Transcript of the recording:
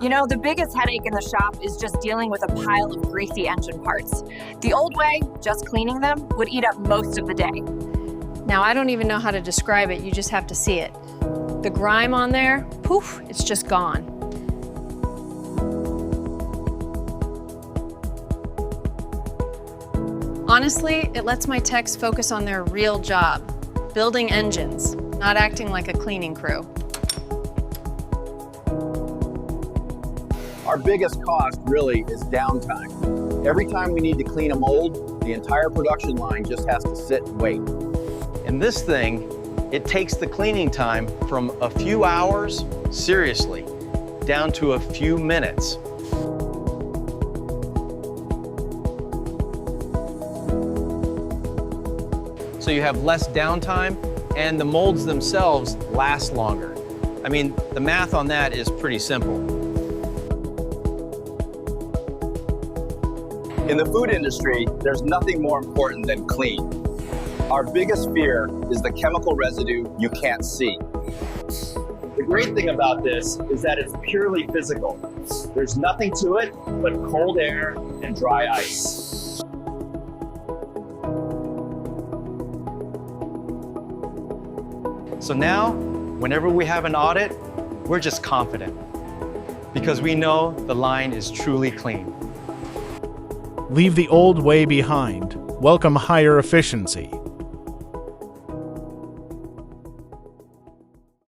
You know, the biggest headache in the shop is just dealing with a pile of greasy engine parts. The old way, just cleaning them, would eat up most of the day. Now, I don't even know how to describe it, you just have to see it. The grime on there, poof, it's just gone. Honestly, it lets my techs focus on their real job, building engines, not acting like a cleaning crew. Our biggest cost really is downtime. Every time we need to clean a mold, the entire production line just has to sit and wait. And this thing, it takes the cleaning time from a few hours, seriously, down to a few minutes. So you have less downtime and the molds themselves last longer. I mean, the math on that is pretty simple. In the food industry, there's nothing more important than clean. Our biggest fear is the chemical residue you can't see. The great thing about this is that it's purely physical. There's nothing to it but cold air and dry ice. So now, whenever we have an audit, we're just confident because we know the line is truly clean. Leave the old way behind. Welcome higher efficiency.